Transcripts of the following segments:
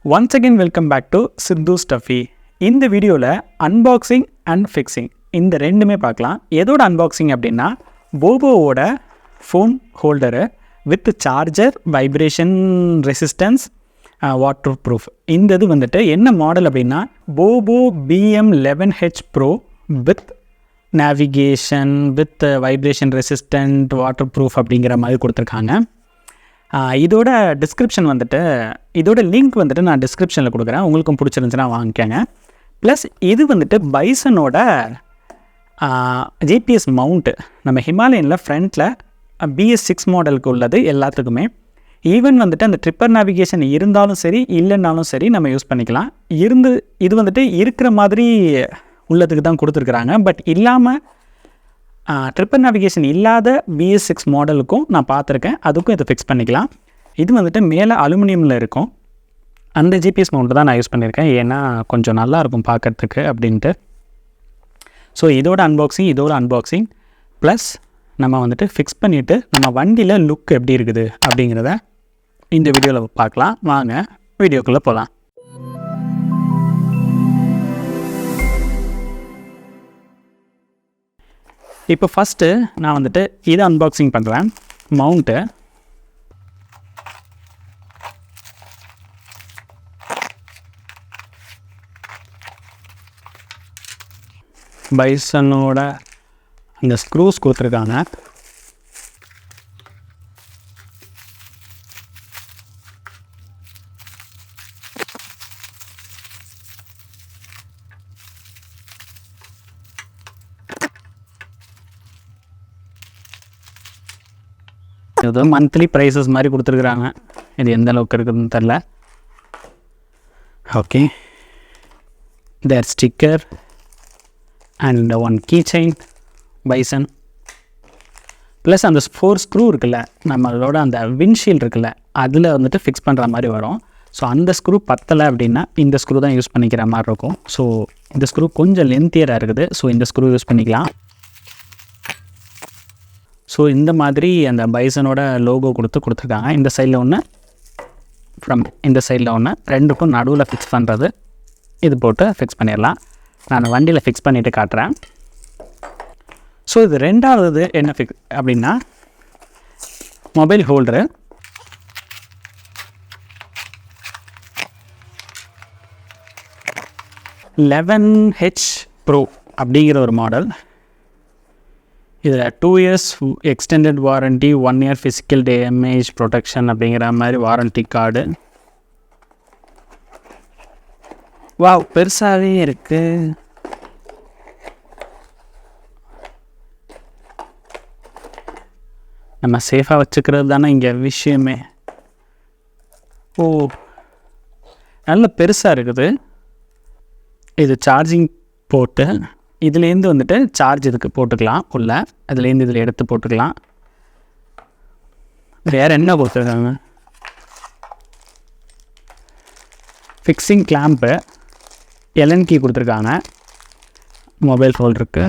Once again welcome back to Sidhu Stuffy. இந்த வீடியோவில் unboxing and fixing இந்த ரெண்டுமே பார்க்கலாம். எதோட அன்பாக்சிங் அப்படின்னா போபோவோட phone holder with charger, vibration resistance, waterproof. இந்த இது வந்துட்டு என்ன மாடல் அப்படின்னா Bobo BM11H Pro with navigation with vibration resistant waterproof அப்படிங்கிற மாதிரி கொடுத்துருக்காங்க. இதோட டிஸ்கிரிப்ஷன் வந்துட்டு இதோட லிங்க் வந்துட்டு நான் டிஸ்கிரிப்ஷனில் கொடுக்குறேன். உங்களுக்கும் பிடிச்சிருந்துச்சுன்னா வாங்கிக்கோங்க. ப்ளஸ் இது வந்துட்டு பைசனோட GPS மவுண்ட்டு. நம்ம ஹிமாலயனில் ஃப்ரண்ட்டில் BS6 மாடலுக்கு உள்ளது எல்லாத்துக்குமே. ஈவன் வந்துட்டு அந்த ட்ரிப்பர் நேவிகேஷன் இருந்தாலும் சரி இல்லைன்னாலும் சரி நம்ம யூஸ் பண்ணிக்கலாம். இது வந்துட்டு இருக்கிற மாதிரி உள்ளதுக்கு தான் கொடுத்துருக்குறாங்க. பட் இல்லாமல் ட்ரிப்பர் நேவிகேஷன் இல்லாத BS6 மாடலுக்கும் நான் பார்த்துருக்கேன். அதுக்கும் இதை ஃபிக்ஸ் பண்ணிக்கலாம். இது வந்துட்டு மேலே அலுமினியமில் இருக்கும். அந்த GPS மவுண்ட் தான் நான் யூஸ் பண்ணியிருக்கேன். ஏன்னா கொஞ்சம் நல்லாயிருக்கும் பார்க்குறதுக்கு அப்படின்ட்டு. ஸோ இதோட அன்பாக்சிங் ப்ளஸ் நம்ம வந்துட்டு ஃபிக்ஸ் பண்ணிவிட்டு நம்ம வண்டியில் லுக் எப்படி இருக்குது அப்படிங்கிறத இந்த வீடியோவில் பார்க்கலாம். வாங்க வீடியோக்குள்ளே போகலாம். இப்போ ஃபஸ்ட்டு நான் வந்துட்டு இதை அன்பாக்சிங் பண்ணுறேன். மவுண்ட்டு பைசனோட அந்த ஸ்க்ரூஸ் கொடுத்துருக்காங்க. இது மந்த்லி ப்ரைஸஸ் மாதிரி கொடுத்துருக்குறாங்க. இது எந்த அளவுக்கு இருக்குதுன்னு தெரில. ஓகே, தேர் sticker and one key chain bison plus அந்த 4 ஸ்க்ரூ இருக்குல்ல, நம்மளோட அந்த விண்ட்ஷீல்டு இருக்குல்ல, அதில் வந்துட்டு ஃபிக்ஸ் பண்ணுற மாதிரி வரும். ஸோ அந்த ஸ்க்ரூ பத்தலை அப்படின்னா இந்த ஸ்க்ரூ தான் யூஸ் பண்ணிக்கிற மாதிரி இருக்கும். ஸோ இந்த ஸ்க்ரூ கொஞ்சம் லென்த்தியராக இருக்குது. ஸோ இந்த ஸ்க்ரூ யூஸ் பண்ணிக்கலாம். ஸோ இந்த மாதிரி அந்த பைசனோட லோகோ கொடுத்துருக்காங்க. இந்த சைடில் ஒன்று, இந்த சைடில் ஒன்று, ரெண்டுக்கும் நடுவில் ஃபிக்ஸ் பண்ணுறது. இது போட்டு ஃபிக்ஸ் பண்ணிடலாம். நான் வண்டியில் ஃபிக்ஸ் பண்ணிவிட்டு காட்டுறேன். ஸோ இது ரெண்டாவது என்ன ஃபிக்ஸ் அப்படின்னா மொபைல் ஹோல்டரு. BS11H Pro அப்படிங்கிற ஒரு மாடல். இதில் 2 years extended warranty, 1 year physical damage protection அப்படிங்கிற மாதிரி வாரண்ட்டி கார்டு. வாவ், பெருசாகவே இருக்குது. நம்ம சேஃபாக வச்சுக்கிறது தானே இங்கே விஷயமே. ஓ, நல்ல பெருசாக இருக்குது. இது சார்ஜிங் போட்டு இதுலேருந்து வந்துட்டு சார்ஜ் இதுக்கு போட்டுக்கலாம் உள்ள. அதுலேருந்து இதில் எடுத்து போட்டுக்கலாம். வேறு என்ன கொடுத்துருக்காங்க? ஃபிக்ஸிங் கிளாம்பு, எல்என் கீ கொடுத்துருக்காங்க மொபைல் ஹோல்டருக்கு.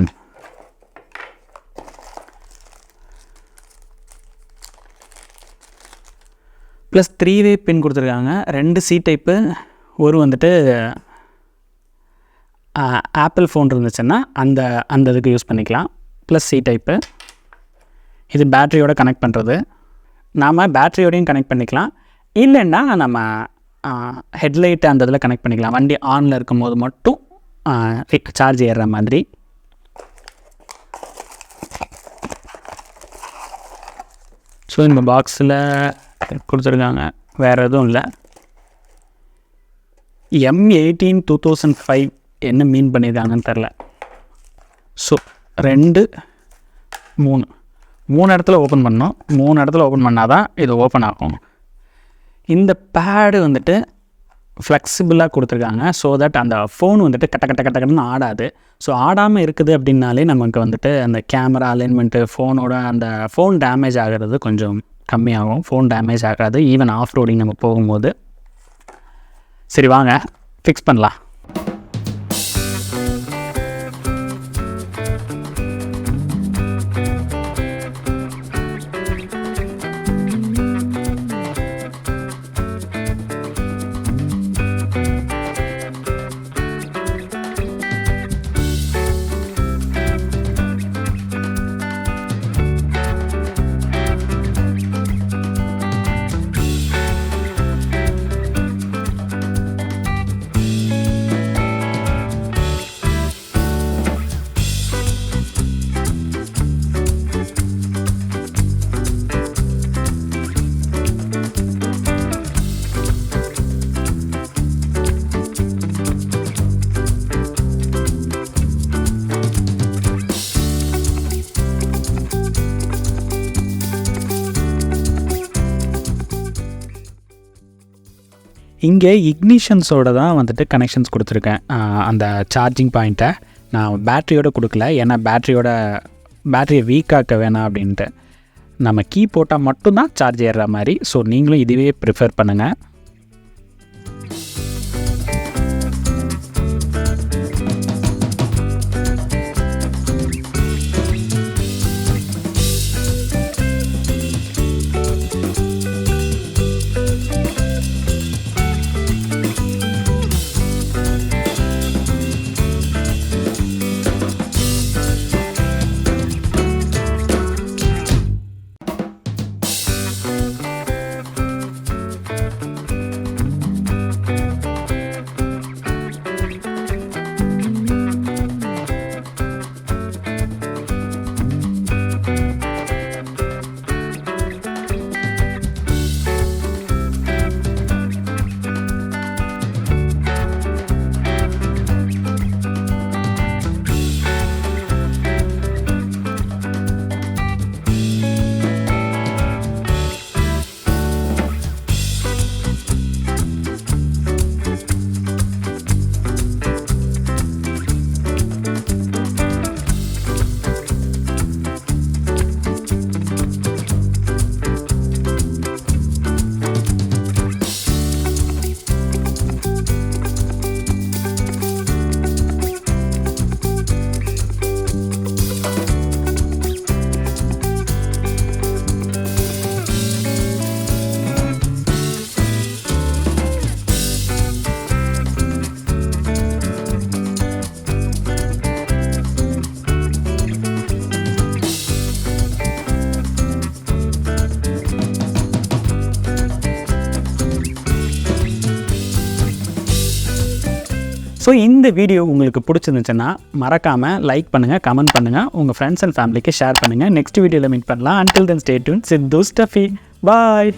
ப்ளஸ் 3-way பின் கொடுத்துருக்காங்க. 2 C டைப்பு, ஒரு வந்துட்டு ஆப்பிள் ஃபோன் இருந்துச்சுன்னா அந்த இதுக்கு யூஸ் பண்ணிக்கலாம். Plus C type. இது பேட்ரியோட கனெக்ட் பண்ணுறது. நாம் பேட்ரியோடையும் கனெக்ட் பண்ணிக்கலாம். இல்லைன்னா நம்ம ஹெட்லைட்டு அந்த இதில் கனெக்ட் பண்ணிக்கலாம். வண்டி ஆனில் இருக்கும் போது மட்டும் சார்ஜ் ஏறுற மாதிரி. ஸோ இந்த பாக்ஸில் கொடுத்துருக்காங்க. வேறு எதுவும் இல்லை. M18 2005 என்ன மீன் பண்ணியிருக்காங்கன்னு தெரில. ஸோ 2 3 இடத்துல ஓப்பன் பண்ணோம். 3 இடத்துல ஓப்பன் பண்ணால் தான் இது ஓப்பன் ஆகும். இந்த பேடு வந்துட்டு ஃப்ளெக்சிபிளாக கொடுத்துருக்காங்க. ஸோ தட் அந்த ஃபோன் வந்துட்டு கட்டன்னு ஆடாது. ஸோ ஆடாமல் இருக்குது அப்படின்னாலே நமக்கு வந்துட்டு அந்த கேமரா அலைன்மெண்ட்டு, ஃபோனோட அந்த ஃபோன் டேமேஜ் ஆகிறது கொஞ்சம் கம்மியாகும். ஃபோன் டேமேஜ் ஆகாது ஈவன் ஆஃப் ரோடிங் நம்ம போகும்போது. சரி, வாங்க ஃபிக்ஸ் பண்ணலாம். இங்கே இக்னிஷன்ஸோடு தான் வந்துட்டு கனெக்ஷன்ஸ் கொடுத்துருக்கேன். அந்த சார்ஜிங் பாயிண்ட்டை நான் பேட்டரியோடு கொடுக்கல, ஏன்னா பேட்டரியை வீக்காக்க வேணாம் அப்படின்ட்டு. நம்ம கீ போட்டால் மட்டும்தான் சார்ஜ் ஏறுற மாதிரி. ஸோ நீங்களும் இதுவே ப்ரிஃபர் பண்ணுங்கள். ஸோ இந்த வீடியோ உங்களுக்கு பிடிச்சிருந்துச்சுன்னா மறக்காமல் லைக் பண்ணுங்கள், கமெண்ட் பண்ணுங்கள், உங்கள் ஃப்ரெண்ட்ஸ் அண்ட் ஃபேமிலிக்கு ஷேர் பண்ணுங்கள். நெக்ஸ்ட் வீடியோவில் மீட் பண்ணலாம். Until then, stay tuned. Sidhu Stuffy. Bye.